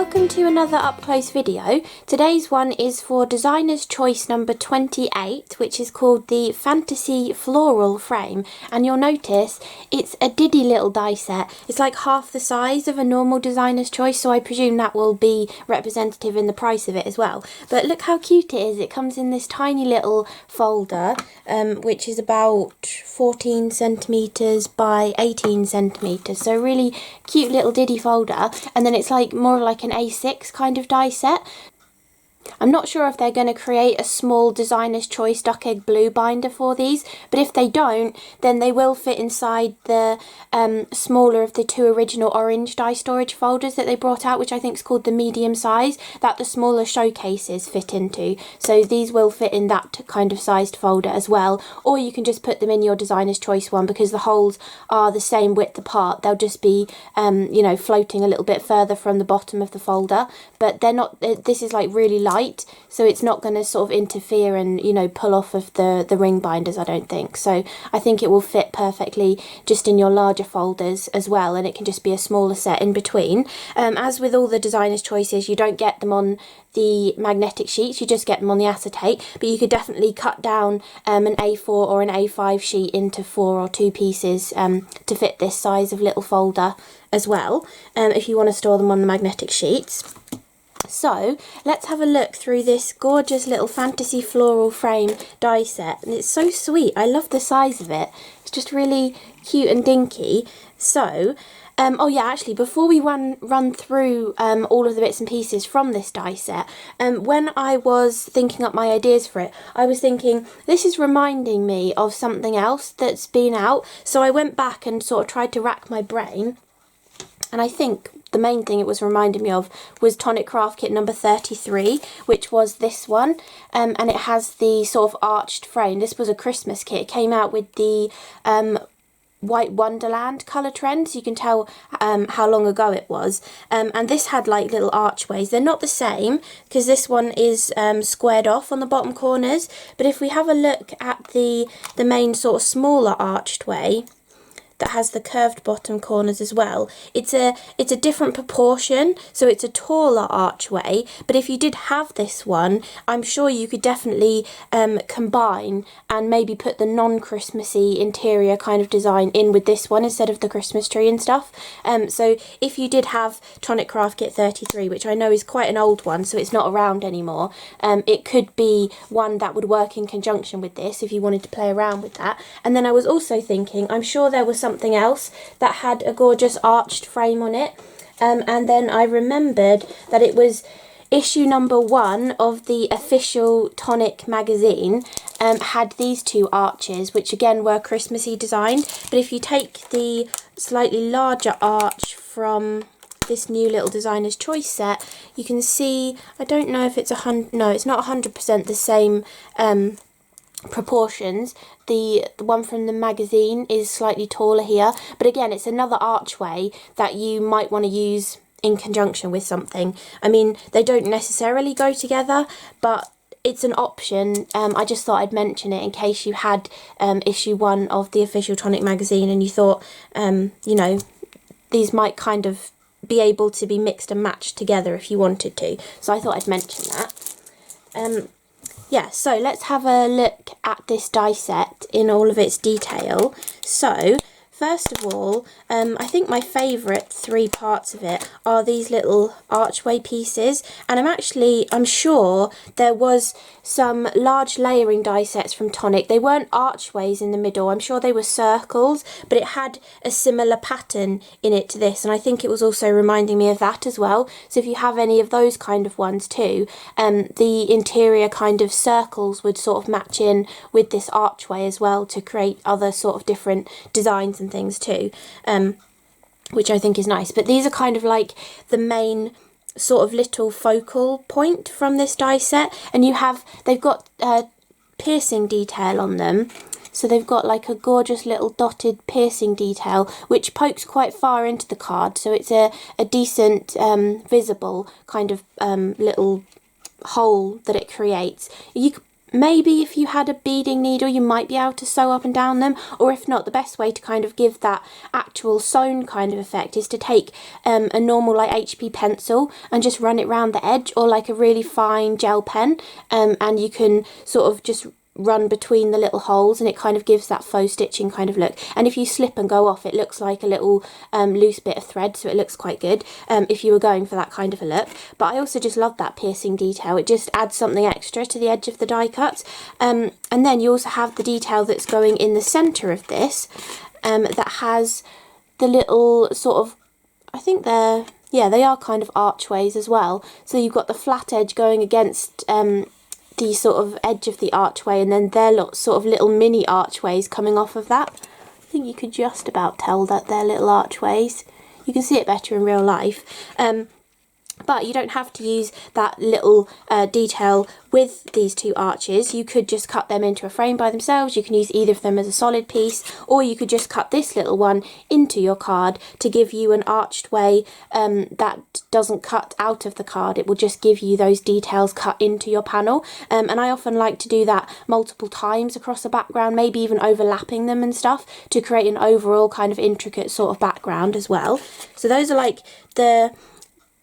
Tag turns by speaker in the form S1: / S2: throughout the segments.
S1: welcome to another up close video. Today's one is for designer's choice number 28, which is called the Fantasy Floral Frame, and you'll notice it's a diddy little die set. It's like half the size of a normal designer's choice, so I presume that will be representative in the price of it as well. But look how cute it is. It comes in this tiny little folder, which is about 14 centimetres by 18 centimetres, so really cute little diddy folder. And then it's like more like an A6 kind of die set. I'm not sure if they're going to create a small designer's choice duck egg blue binder for these, but if they don't, then they will fit inside the smaller of the two original orange die storage folders that they brought out, which I think is called the medium size, that the smaller showcases fit into. So these will fit in that kind of sized folder as well, or you can just put them in your designer's choice one because the holes are the same width apart. They'll just be, you know, floating a little bit further from the bottom of the folder, but they're not, this is like really light, so it's not going to sort of interfere and, you know, pull off of the ring binders, I don't think. So I think it will fit perfectly just in your larger folders as well, and it can just be a smaller set in between. As with all the designer's choices, you don't get them on the magnetic sheets, you just get them on the acetate, but you could definitely cut down an A4 or an A5 sheet into 4 or 2 pieces to fit this size of little folder as well, if you want to store them on the magnetic sheets. So let's have a look through this gorgeous little fantasy floral frame die set, and it's so sweet. I love the size of it. It's just really cute and dinky. So oh yeah, actually before we run through all of the bits and pieces from this die set, when I was thinking up my ideas for it, I was thinking this is reminding me of something else that's been out, so I went back and sort of tried to rack my brain, and I think the main thing it was reminding me of was Tonic craft kit number 33, which was this one, and it has the sort of arched frame. This was a Christmas kit. It came out with the White Wonderland colour trend, so you can tell how long ago it was, and this had like little archways. They're not the same because this one is squared off on the bottom corners, but if we have a look at the main sort of smaller arched way that has the curved bottom corners as well, it's a different proportion, so it's a taller archway. But if you did have this one, I'm sure you could definitely combine and maybe put the non-Christmassy interior kind of design in with this one instead of the Christmas tree and stuff. So if you did have Tonic craft kit 33, which I know is quite an old one, so it's not around anymore, it could be one that would work in conjunction with this if you wanted to play around with that. And then I was also thinking, I'm sure there was something else that had a gorgeous arched frame on it, and then I remembered that it was issue number 1 of the official Tonic magazine, had these two arches, which again were Christmassy designed. But if you take the slightly larger arch from this new little designer's choice set, you can see, I don't know if it's no, it's not 100% the same proportions. The one from the magazine is slightly taller here, but again it's another archway that you might want to use in conjunction with something. I mean, they don't necessarily go together, but it's an option. I just thought I'd mention it in case you had issue 1 of the official Tonic magazine and you thought, you know, these might kind of be able to be mixed and matched together if you wanted to. So I thought I'd mention that. Yeah, so let's have a look at this die set in all of its detail. So first of all, I think my favourite 3 parts of it are these little archway pieces, and I'm sure there was some large layering die sets from Tonic. They weren't archways in the middle, I'm sure they were circles, but it had a similar pattern in it to this, and I think it was also reminding me of that as well. So if you have any of those kind of ones too, the interior kind of circles would sort of match in with this archway as well to create other sort of different designs and things too, which I think is nice. But these are kind of like the main sort of little focal point from this die set, and they've got piercing detail on them, so they've got like a gorgeous little dotted piercing detail which pokes quite far into the card, so it's a decent visible kind of little hole that it creates. You could maybe if you had a beading needle you might be able to sew up and down them, or if not, the best way to kind of give that actual sewn kind of effect is to take a normal like HP pencil and just run it around the edge, or like a really fine gel pen, and you can sort of just run between the little holes and it kind of gives that faux stitching kind of look. And if you slip and go off, it looks like a little loose bit of thread, so it looks quite good if you were going for that kind of a look. But I also just love that piercing detail. It just adds something extra to the edge of the die cut. And then you also have the detail that's going in the centre of this, that has the little sort of, I think they are kind of archways as well. So you've got the flat edge going against the sort of edge of the archway, and then they're sort of little mini archways coming off of that. I think you could just about tell that they're little archways. You can see it better in real life. But you don't have to use that little detail with these two arches. You could just cut them into a frame by themselves. You can use either of them as a solid piece, or you could just cut this little one into your card to give you an arched way that doesn't cut out of the card. It will just give you those details cut into your panel. And I often like to do that multiple times across a background, maybe even overlapping them and stuff, to create an overall kind of intricate sort of background as well. So those are like the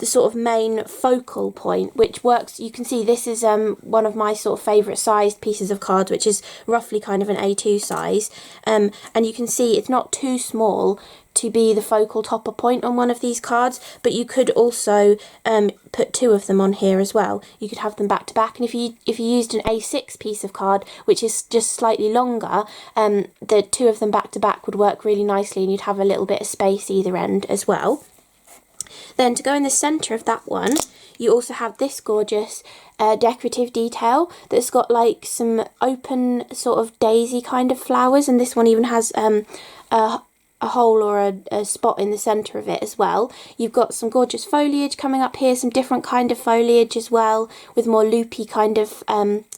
S1: sort of main focal point, which works. You can see this is one of my sort of favourite sized pieces of cards, which is roughly kind of an A2 size, and you can see it's not too small to be the focal topper point on one of these cards, but you could also put two of them on here as well. You could have them back to back, and if you used an A6 piece of card, which is just slightly longer, the two of them back to back would work really nicely, and you'd have a little bit of space either end as well. Then to go in the centre of that one, you also have this gorgeous decorative detail that's got like some open sort of daisy kind of flowers, and this one even has a hole or a spot in the centre of it as well. You've got some gorgeous foliage coming up here, some different kind of foliage as well, with more loopy kind of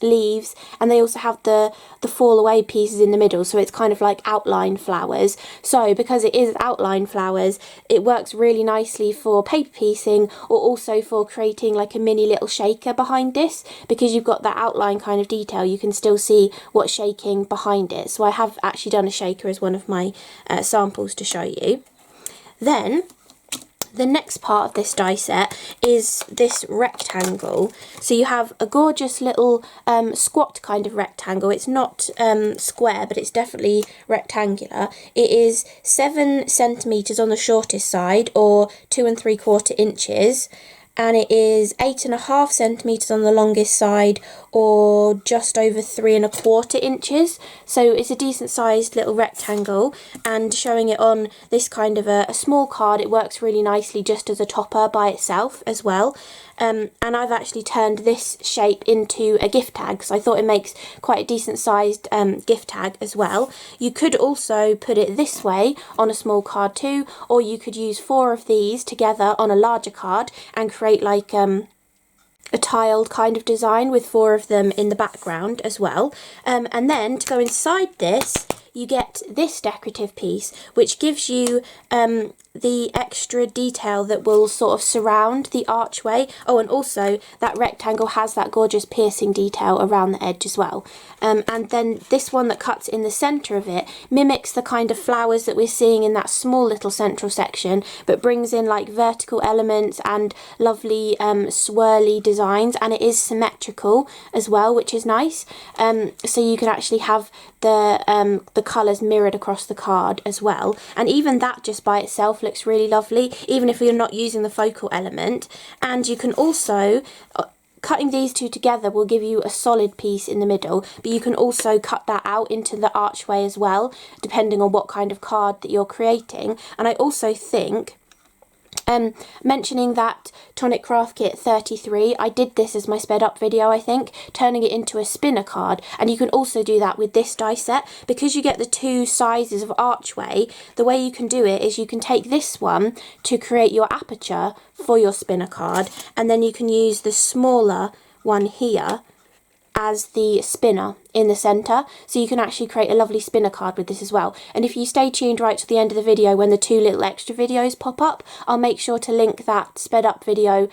S1: leaves, and they also have the fall away pieces in the middle, so it's kind of like outline flowers. So because it is outline flowers, it works really nicely for paper piecing, or also for creating like a mini little shaker behind this, because you've got that outline kind of detail. You can still see what's shaking behind it. So I have actually done a shaker as one of my samples to show you. Then the next part of this die set is this rectangle. So you have a gorgeous little squat kind of rectangle. It's not square, but it's definitely rectangular. It is 7 centimetres on the shortest side, or 2 3/4 inches, and it is 8.5 centimetres on the longest side, or just over 3 1/4 inches. So it's a decent sized little rectangle, and showing it on this kind of a small card, it works really nicely just as a topper by itself as well. And I've actually turned this shape into a gift tag, so I thought it makes quite a decent sized gift tag as well. You could also put it this way on a small card too, or you could use 4 of these together on a larger card and create like a tiled kind of design with 4 of them in the background as well. And then to go inside this, you get this decorative piece, which gives you the extra detail that will sort of surround the archway. Oh, and also that rectangle has that gorgeous piercing detail around the edge as well. And then this one that cuts in the centre of it mimics the kind of flowers that we're seeing in that small little central section, but brings in like vertical elements and lovely swirly designs, and it is symmetrical as well, which is nice. So you can actually have the colours mirrored across the card as well, and even that just by itself looks really lovely, even if you're not using the focal element. And you can also, cutting these two together will give you a solid piece in the middle, but you can also cut that out into the archway as well, depending on what kind of card that you're creating. And I also think, mentioning that Tonic Craft Kit 33, I did this as my sped up video, I think, turning it into a spinner card, and you can also do that with this die set. Because you get the 2 sizes of archway, the way you can do it is you can take this one to create your aperture for your spinner card, and then you can use the smaller one here as the spinner in the centre, so you can actually create a lovely spinner card with this as well. And if you stay tuned right to the end of the video, when the 2 little extra videos pop up, I'll make sure to link that sped up video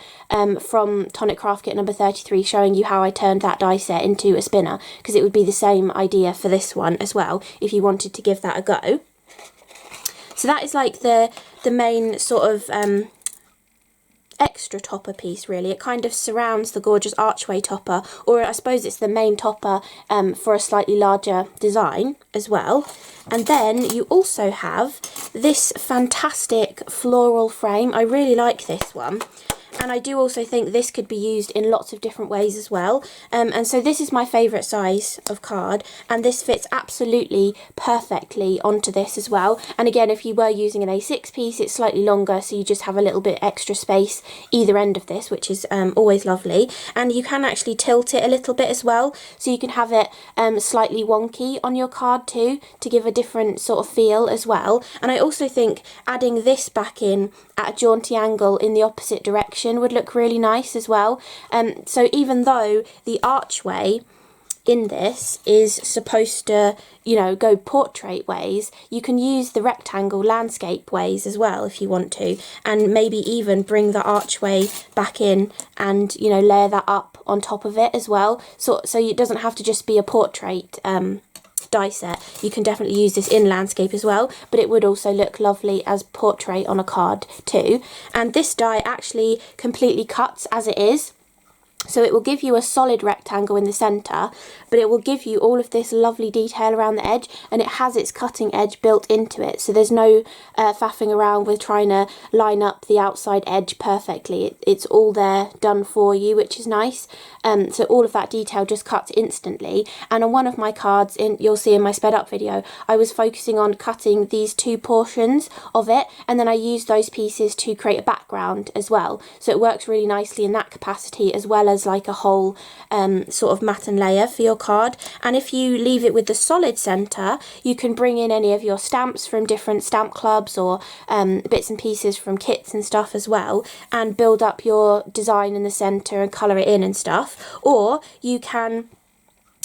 S1: from Tonic Craft Kit number 33, showing you how I turned that die set into a spinner, because it would be the same idea for this one as well if you wanted to give that a go. So that is like the main sort of extra topper piece, really. It kind of surrounds the gorgeous archway topper, or I suppose it's the main topper for a slightly larger design as well. And then you also have this fantastic floral frame. I really like this one. And I do also think this could be used in lots of different ways as well. And so this is my favourite size of card, and this fits absolutely perfectly onto this as well. And again, if you were using an A6 piece, it's slightly longer, so you just have a little bit extra space either end of this, which is always lovely. And you can actually tilt it a little bit as well, so you can have it slightly wonky on your card too, to give a different sort of feel as well. And I also think adding this back in at a jaunty angle in the opposite direction would look really nice as well. So even though the archway in this is supposed to, you know, go portrait ways, you can use the rectangle landscape ways as well if you want to, and maybe even bring the archway back in and, you know, layer that up on top of it as well. So it doesn't have to just be a portrait die set. You can definitely use this in landscape as well, but it would also look lovely as portrait on a card too. And this die actually completely cuts as it is. So it will give you a solid rectangle in the centre, but it will give you all of this lovely detail around the edge, and it has its cutting edge built into it. So there's no faffing around with trying to line up the outside edge perfectly. It's all there done for you, which is nice. So all of that detail just cuts instantly. And on one of my cards, you'll see in my sped up video, I was focusing on cutting these 2 portions of it, and then I used those pieces to create a background as well. So it works really nicely in that capacity, as well as like a whole sort of matten layer for your card. And if you leave it with the solid centre, you can bring in any of your stamps from different stamp clubs, or bits and pieces from kits and stuff as well, and build up your design in the centre and colour it in and stuff. Or you can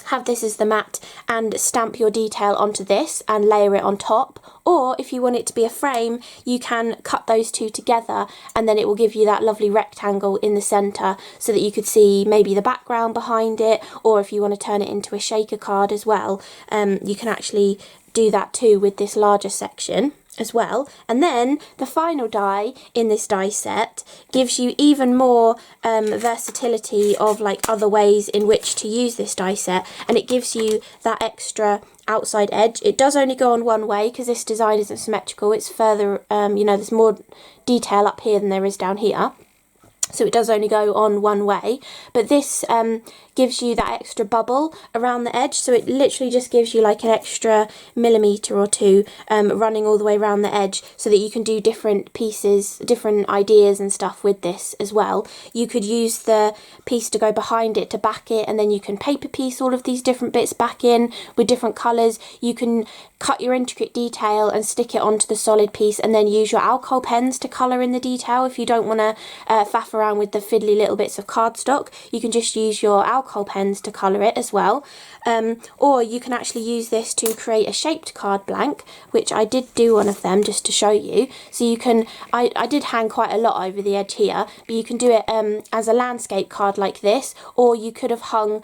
S1: have this as the mat and stamp your detail onto this and layer it on top. Or if you want it to be a frame, you can cut those 2 together, and then it will give you that lovely rectangle in the centre, so that you could see maybe the background behind it. Or if you want to turn it into a shaker card as well, you can actually do that too with this larger section as well. And then the final die in this die set gives you even more versatility of like other ways in which to use this die set, and it gives you that extra outside edge. It does only go on one way because this design isn't symmetrical. It's further, you know, there's more detail up here than there is down here. So it does only go on one way, but this gives you that extra bubble around the edge. So it literally just gives you like an extra millimetre or 2 running all the way around the edge, so that you can do different pieces, different ideas and stuff with this as well. You could use the piece to go behind it to back it, and then you can paper piece all of these different bits back in with different colours. You can cut your intricate detail and stick it onto the solid piece, and then use your alcohol pens to colour in the detail. If you don't want to faff around with the fiddly little bits of cardstock, you can just use your alcohol pens to colour it as well. Or you can actually use this to create a shaped card blank, which I did do one of them just to show you. So you can, I did hang quite a lot over the edge here, but you can do it as a landscape card like this, or you could have hung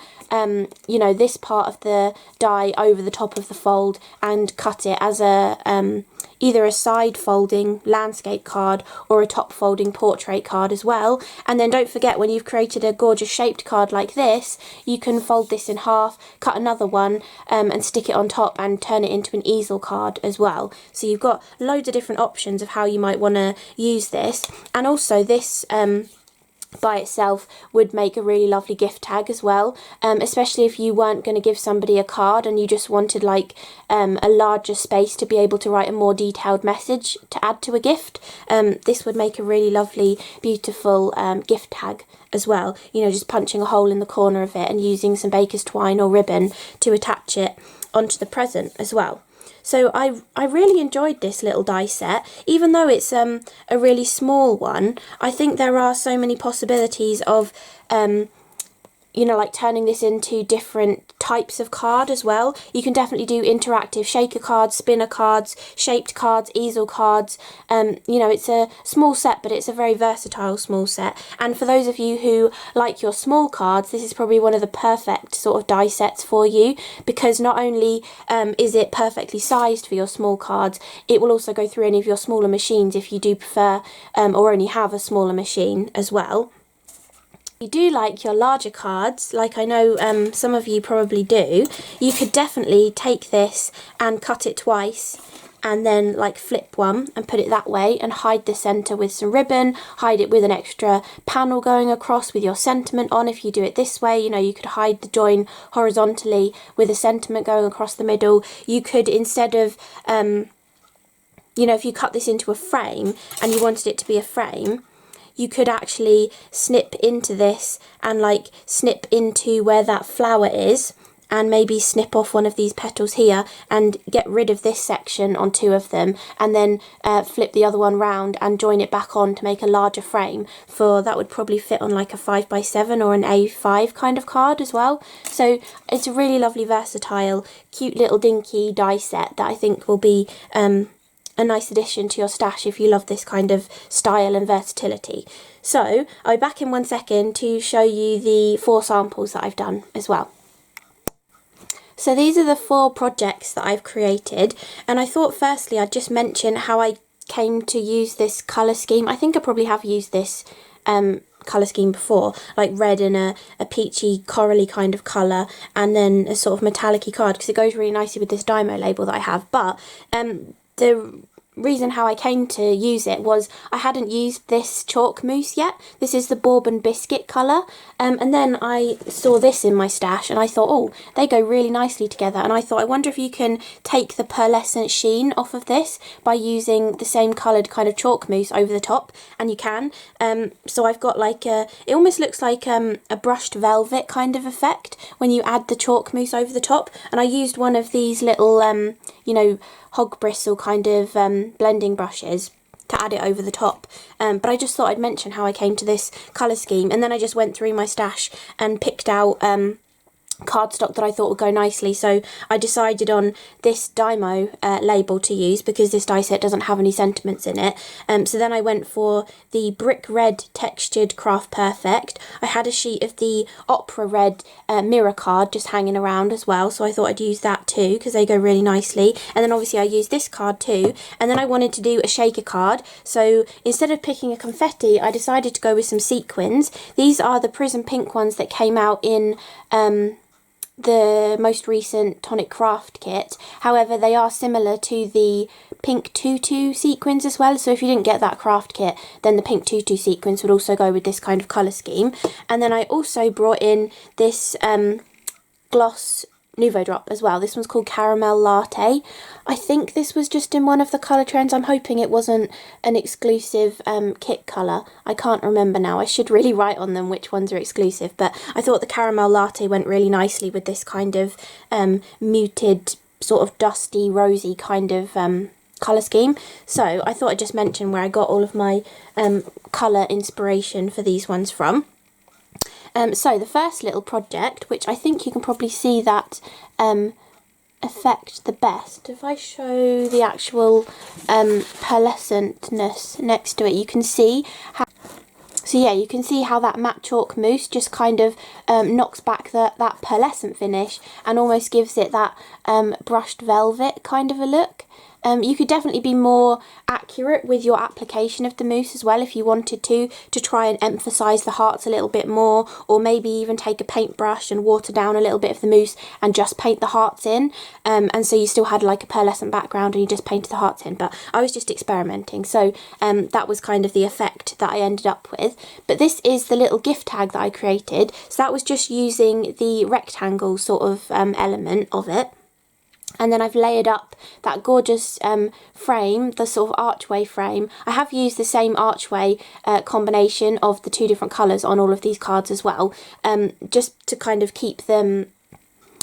S1: you know, this part of the die over the top of the fold and cut it as a either a side folding landscape card or a top folding portrait card as well. And then don't forget, when you've created a gorgeous shaped card like this, you can fold this in half, cut another one and stick it on top and turn it into an easel card as well. So you've got loads of different options of how you might want to use this. And also this by itself would make a really lovely gift tag as well, especially if you weren't going to give somebody a card and you just wanted like a larger space to be able to write a more detailed message to add to a gift. This would make a really lovely, beautiful gift tag as well, you know, just punching a hole in the corner of it and using some baker's twine or ribbon to attach it onto the present as well. So I really enjoyed this little die set. Even though it's a really small one, I think there are so many possibilities of you know, like turning this into different types of card as well. You can definitely do interactive shaker cards, spinner cards, shaped cards, easel cards. You know, it's a small set, but it's a very versatile small set. And for those of you who like your small cards, this is probably one of the perfect sort of die sets for you, because not only is it perfectly sized for your small cards, it will also go through any of your smaller machines if you do prefer or only have a smaller machine as well. If you do like your larger cards, like I know some of you probably do, you could definitely take this and cut it twice and then like flip one and put it that way and hide the centre with some ribbon, hide it with an extra panel going across with your sentiment on. If you do it this way, you know, you could hide the join horizontally with a sentiment going across the middle. You could, instead of, you know, if you cut this into a frame and you wanted it to be a frame, you could actually snip into this and like snip into where that flower is and maybe snip off one of these petals here and get rid of this section on two of them, and then flip the other one round and join it back on to make a larger frame. For that would probably fit on like a 5x7 or an A5 kind of card as well. So it's a really lovely, versatile, cute little dinky die set that I think will be a nice addition to your stash if you love this kind of style and versatility. So I'll be back in 1 second to show you the 4 samples that I've done as well. So these are the 4 projects that I've created, and I thought firstly I'd just mention how I came to use this colour scheme. I think I probably have used this colour scheme before, like red and a peachy corally kind of colour, and then a sort of metallic-y card, because it goes really nicely with this Dymo label that I have. But the reason how I came to use it was I hadn't used this chalk mousse yet. This is the Bourbon Biscuit colour, and then I saw this in my stash and I thought, oh, they go really nicely together, and I thought, I wonder if you can take the pearlescent sheen off of this by using the same coloured kind of chalk mousse over the top, and you can. So I've got like it almost looks like a brushed velvet kind of effect when you add the chalk mousse over the top, and I used one of these little you know, hog bristle kind of blending brushes to add it over the top. But I just thought I'd mention how I came to this colour scheme, and then I just went through my stash and picked out cardstock that I thought would go nicely. So I decided on this Dymo label to use because this die set doesn't have any sentiments in it. So then I went for the brick red textured Craft Perfect. I had a sheet of the opera red mirror card just hanging around as well, so I thought I'd use that too because they go really nicely. And then obviously I used this card too, and then I wanted to do a shaker card, so instead of picking a confetti I decided to go with some sequins. These are the Prism Pink ones that came out in the most recent Tonic craft kit. However, they are similar to the pink Tutu sequins as well, so if you didn't get that craft kit, then the pink Tutu sequins would also go with this kind of colour scheme. And then I also brought in this gloss Nuvo drop as well. This one's called Caramel Latte. I think this was just in one of the colour trends. I'm hoping it wasn't an exclusive kit colour. I can't remember now. I should really write on them which ones are exclusive, but I thought the Caramel Latte went really nicely with this kind of muted, sort of dusty, rosy kind of colour scheme. So I thought I'd just mention where I got all of my colour inspiration for these ones from. So the first little project, which I think you can probably see that effect the best. If I show the actual pearlescentness next to it, you can see how, so yeah, you can see how that matte chalk mousse just kind of knocks back that pearlescent finish and almost gives it that brushed velvet kind of a look. You could definitely be more accurate with your application of the mousse as well if you wanted to try and emphasise the hearts a little bit more, or maybe even take a paintbrush and water down a little bit of the mousse and just paint the hearts in, and so you still had like a pearlescent background and you just painted the hearts in. But I was just experimenting, so that was kind of the effect that I ended up with. But this is the little gift tag that I created, so that was just using the rectangle sort of element of it. And then I've layered up that gorgeous frame, the sort of archway frame. I have used the same archway combination of the 2 different colours on all of these cards as well, just to kind of keep them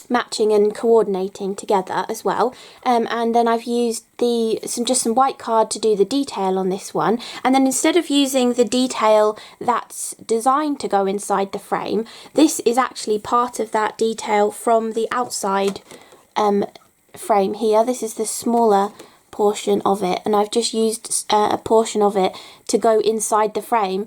S1: matching and coordinating together as well, and then I've used just some white card to do the detail on this one, and then instead of using the detail that's designed to go inside the frame, this is actually part of that detail from the outside frame here. This is the smaller portion of it, and I've just used a portion of it to go inside the frame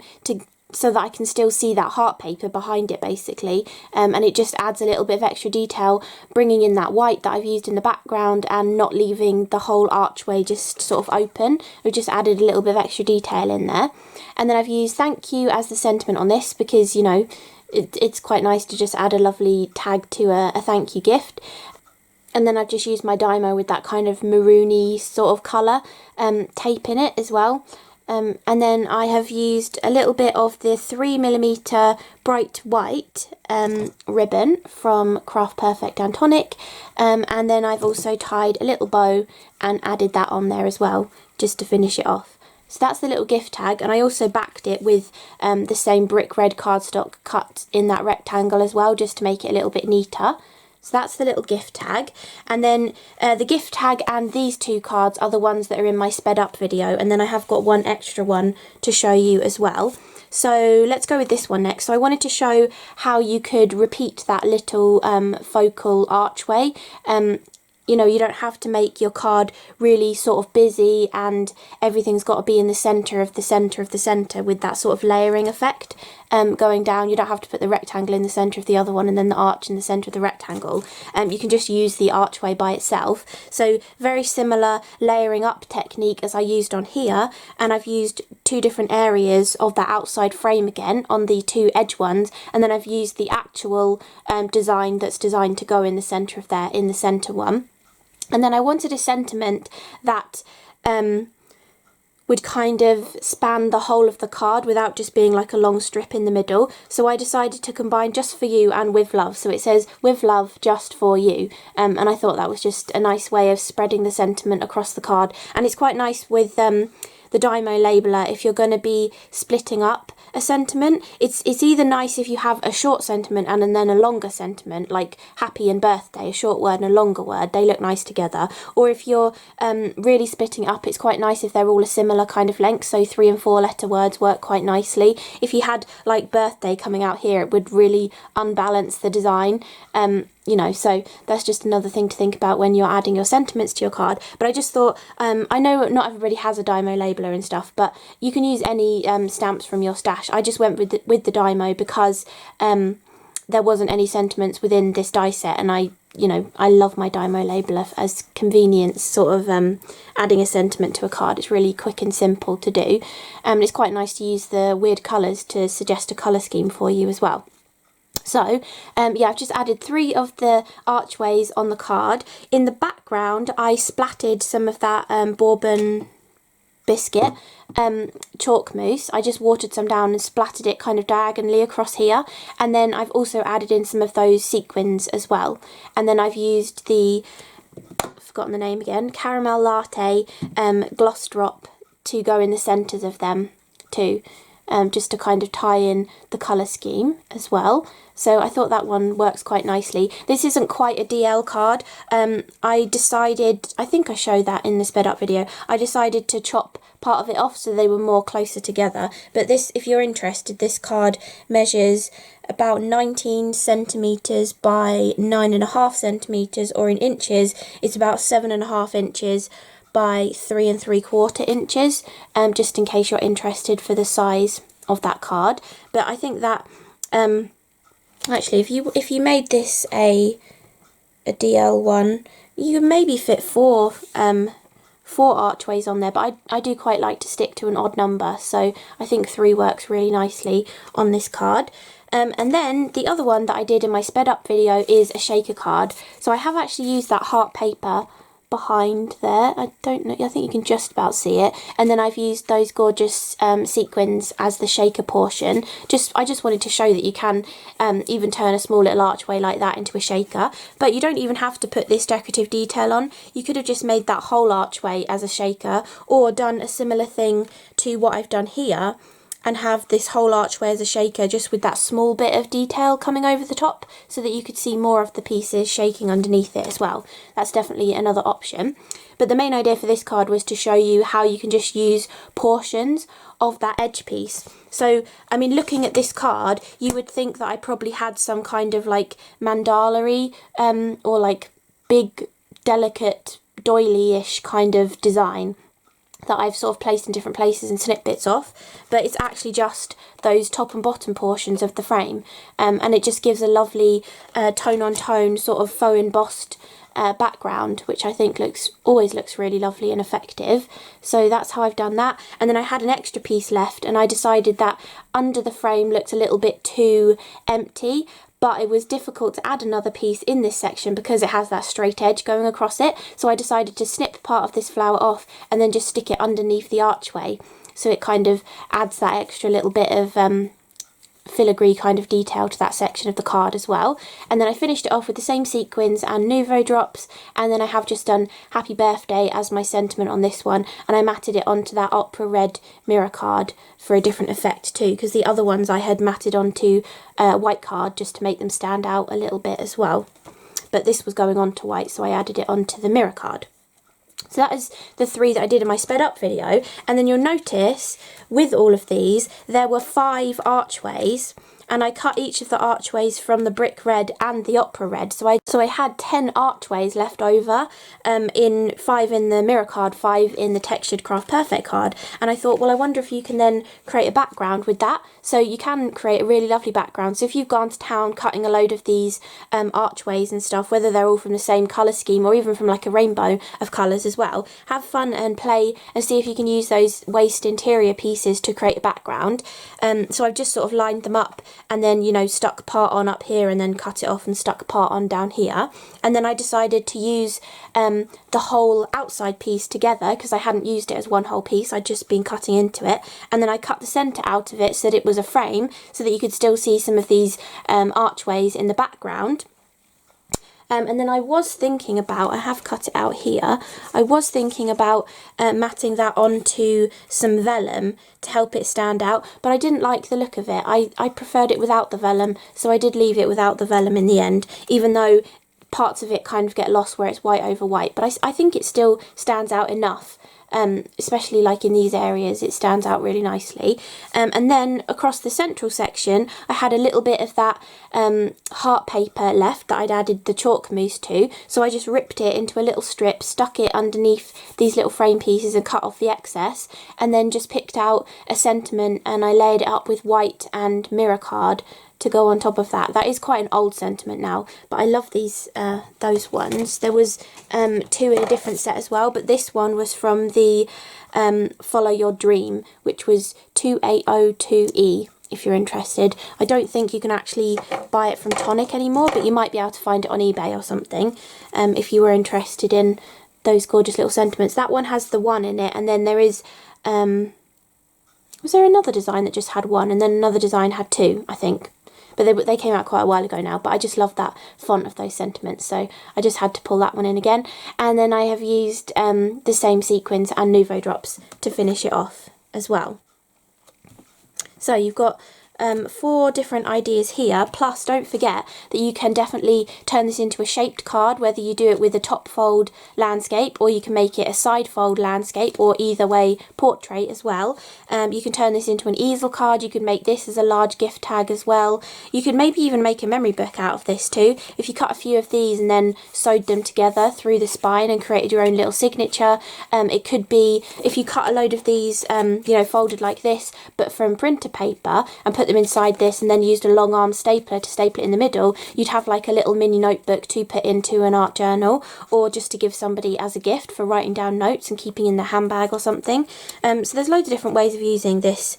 S1: so that I can still see that heart paper behind it basically, and it just adds a little bit of extra detail, bringing in that white that I've used in the background and not leaving the whole archway just sort of open. We've just added a little bit of extra detail in there. And then I've used thank you as the sentiment on this because, you know, it's quite nice to just add a lovely tag to a thank you gift. And then I've just used my Dymo with that kind of maroony sort of colour tape in it as well. And then I have used a little bit of the 3mm bright white ribbon from Craft Perfect and Tonic, and then I've also tied a little bow and added that on there as well, just to finish it off. So that's the little gift tag, and I also backed it with the same brick red cardstock cut in that rectangle as well, just to make it a little bit neater. So that's the little gift tag, and then the gift tag and these two cards are the ones that are in my sped up video, and then I have got one extra one to show you as well. So let's go with this one next. So I wanted to show how you could repeat that little focal archway. You know, you don't have to make your card really sort of busy and everything's got to be in the centre of the centre of the centre with that sort of layering effect going down. You don't have to put the rectangle in the centre of the other one and then the arch in the centre of the rectangle. You can just use the archway by itself. So very similar layering up technique as I used on here, and I've used two different areas of that outside frame again on the two edge ones, and then I've used the actual design that's designed to go in the centre of there, in the centre one. And then I wanted a sentiment that would kind of span the whole of the card without just being like a long strip in the middle. So I decided to combine just for you and with love. So it says with love, just for you. And I thought that was just a nice way of spreading the sentiment across the card. And it's quite nice with the Dymo labeler if you're going to be splitting up a sentiment. It's either nice if you have a short sentiment and then a longer sentiment, like happy and birthday, a short word and a longer word, they look nice together. Or if you're really splitting up, it's quite nice if they're all a similar kind of length, so 3 and 4 letter words work quite nicely. If you had like birthday coming out here, it would really unbalance the design. You know, so that's just another thing to think about when you're adding your sentiments to your card. But I just thought, I know not everybody has a Dymo labeler and stuff, but you can use any stamps from your stash. I just went with the Dymo because there wasn't any sentiments within this die set, and I love my Dymo labeler as convenience, sort of adding a sentiment to a card. It's really quick and simple to do. It's quite nice to use the weird colours to suggest a colour scheme for you as well. So, yeah, I've just added 3 of the archways on the card. In the background, I splattered some of that Bourbon Biscuit chalk mousse. I just watered some down and splattered it kind of diagonally across here. And then I've also added in some of those sequins as well. And then I've used the, I've forgotten the name again, Caramel Latte gloss drop to go in the centres of them too. Just to kind of tie in the colour scheme as well. So I thought that one works quite nicely. This isn't quite a DL card. I decided, I think I showed that in the sped up video, I decided to chop part of it off so they were more closer together. But this, if you're interested, this card measures about 19 centimetres by 9.5 centimetres, or in inches, it's about 7.5 inches by 3 3/4 inches, just in case you're interested for the size of that card. But I think that actually if you made this a DL one, you could maybe fit 4 archways on there, but I do quite like to stick to an odd number, so I think 3 works really nicely on this card. And then the other one that I did in my sped up video is a shaker card. So I have actually used that heart paper behind there. I don't know, I think you can just about see it. And then I've used those gorgeous sequins as the shaker portion. I just wanted to show that you can even turn a small little archway like that into a shaker. But you don't even have to put this decorative detail on. You could have just made that whole archway as a shaker, or done a similar thing to what I've done here and have this whole archway as a shaker, just with that small bit of detail coming over the top, so that you could see more of the pieces shaking underneath it as well. That's definitely another option. But the main idea for this card was to show you how you can just use portions of that edge piece. So, I mean, looking at this card, you would think that I probably had some kind of like mandala-y, or like big, delicate, doily-ish kind of design that I've sort of placed in different places and snipped bits off, but it's actually just those top and bottom portions of the frame, and it just gives a lovely tone-on-tone sort of faux embossed background, which I think always looks really lovely and effective. So that's how I've done that. And then I had an extra piece left, and I decided that under the frame looked a little bit too empty, but it was difficult to add another piece in this section because it has that straight edge going across it. So I decided to snip part of this flower off and then just stick it underneath the archway, so it kind of adds that extra little bit of filigree kind of detail to that section of the card as well. And then I finished it off with the same sequins and Nuvo drops, and then I have just done Happy Birthday as my sentiment on this one, and I matted it onto that opera red mirror card for a different effect too, because the other ones I had matted onto white card just to make them stand out a little bit as well. But this was going on to white, so I added it onto the mirror card. So that is the 3 that I did in my sped up video. And then you'll notice with all of these, there were 5 archways, and I cut each of the archways from the brick red and the opera red. So I had 10 archways left over, in 5 in the mirror card, 5 in the textured Craft Perfect card. And I thought, well, I wonder if you can then create a background with that. So you can create a really lovely background. So if you've gone to town cutting a load of these archways and stuff, whether they're all from the same colour scheme or even from like a rainbow of colours as well, have fun and play and see if you can use those waste interior pieces to create a background. So I've just sort of lined them up, and then, you know, stuck part on up here and then cut it off and stuck part on down here. And then I decided to use the whole outside piece together, because I hadn't used it as one whole piece, I'd just been cutting into it. And then I cut the centre out of it so that it was a frame, so that you could still see some of these archways in the background. And then I was thinking about, I have cut it out here, I was thinking about matting that onto some vellum to help it stand out, but I didn't like the look of it. I preferred it without the vellum, so I did leave it without the vellum in the end, even though parts of it kind of get lost where it's white over white. But I think it still stands out enough. Especially like in these areas, it stands out really nicely. And then across the central section, I had a little bit of that heart paper left that I'd added the chalk mousse to, so I just ripped it into a little strip, stuck it underneath these little frame pieces and cut off the excess, and then just picked out a sentiment and I layered it up with white and mirror card to go on top of that. That is quite an old sentiment now, but I love these those ones. There was 2 in a different set as well, but this one was from the Follow Your Dream, which was 2802E, if you're interested. I don't think you can actually buy it from Tonic anymore, but you might be able to find it on eBay or something, if you were interested in those gorgeous little sentiments. That one has the 1 in it, and then there is was there another design that just had 1, and then another design had 2, I think. But they came out quite a while ago now, but I just love that font of those sentiments, so I just had to pull that one in again. And then I have used the same sequins and Nuvo drops to finish it off as well. So you've got 4 different ideas here, plus don't forget that you can definitely turn this into a shaped card, whether you do it with a top fold landscape or you can make it a side fold landscape, or either way portrait as well. You can turn this into an easel card, you could make this as a large gift tag as well. You could maybe even make a memory book out of this too, if you cut a few of these and then sewed them together through the spine and created your own little signature. It could be, if you cut a load of these you know, folded like this but from printer paper and put them inside this and then used a long arm stapler to staple it in the middle, you'd have like a little mini notebook to put into an art journal, or just to give somebody as a gift for writing down notes and keeping in their handbag or something. So there's loads of different ways of using this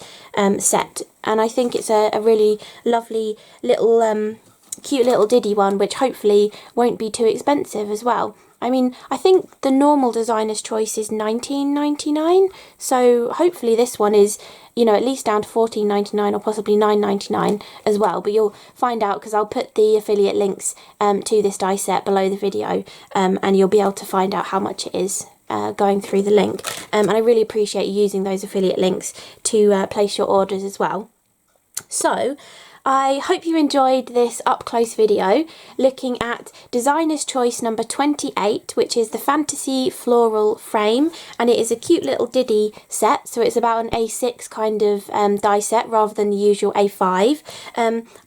S1: set, and I think it's a really lovely little cute little diddy one, which hopefully won't be too expensive as well. I mean, I think the normal designer's choice is $19.99, so hopefully this one is, you know, at least down to $14.99 or possibly $9.99 as well. But you'll find out, because I'll put the affiliate links to this die set below the video, and you'll be able to find out how much it is going through the link, and I really appreciate you using those affiliate links to place your orders as well. So I hope you enjoyed this up close video looking at designer's choice number 28, which is the Fantasy Floral Frame, and it is a cute little diddy set, so it's about an A6 kind of die set rather than the usual A5.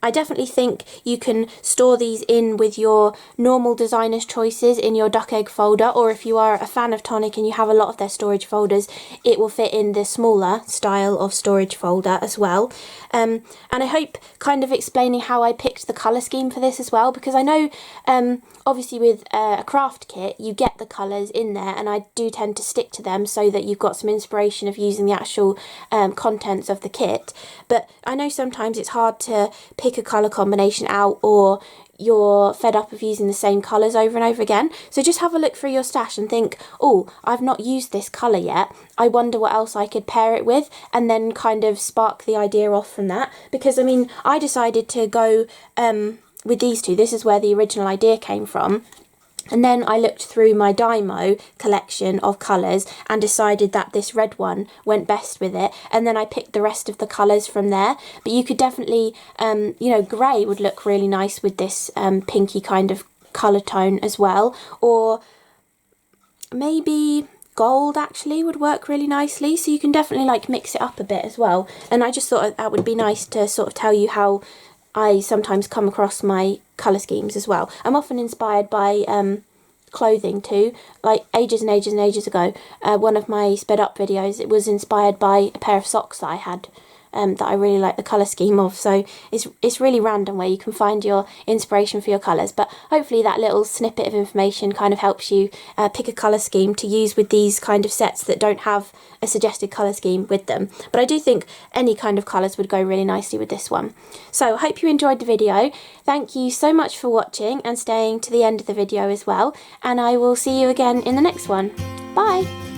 S1: I definitely think you can store these in with your normal designer's choices in your duck egg folder, or if you are a fan of Tonic and you have a lot of their storage folders, it will fit in the smaller style of storage folder as well. And I hope kind of explaining how I picked the colour scheme for this as well, because I know obviously with a craft kit you get the colours in there, and I do tend to stick to them so that you've got some inspiration of using the actual contents of the kit. But I know sometimes it's hard to pick a colour combination out, or you're fed up of using the same colours over and over again. So just have a look through your stash and think, oh, I've not used this colour yet, I wonder what else I could pair it with, and then kind of spark the idea off from that. Because I mean, I decided to go with these two. This is where the original idea came from. And then I looked through my Dymo collection of colours and decided that this red one went best with it. And then I picked the rest of the colours from there. But you could definitely, you know, grey would look really nice with this pinky kind of colour tone as well. Or maybe gold actually would work really nicely. So you can definitely like mix it up a bit as well. And I just thought that would be nice to sort of tell you how I sometimes come across my colour schemes as well. I'm often inspired by clothing too. Like ages and ages and ages ago, one of my sped up videos, it was inspired by a pair of socks that I had that I really like the colour scheme of. So it's really random where you can find your inspiration for your colours, but hopefully that little snippet of information kind of helps you pick a colour scheme to use with these kind of sets that don't have a suggested colour scheme with them. But I do think any kind of colours would go really nicely with this one. So I hope you enjoyed the video. Thank you so much for watching and staying to the end of the video as well, and I will see you again in the next one. Bye!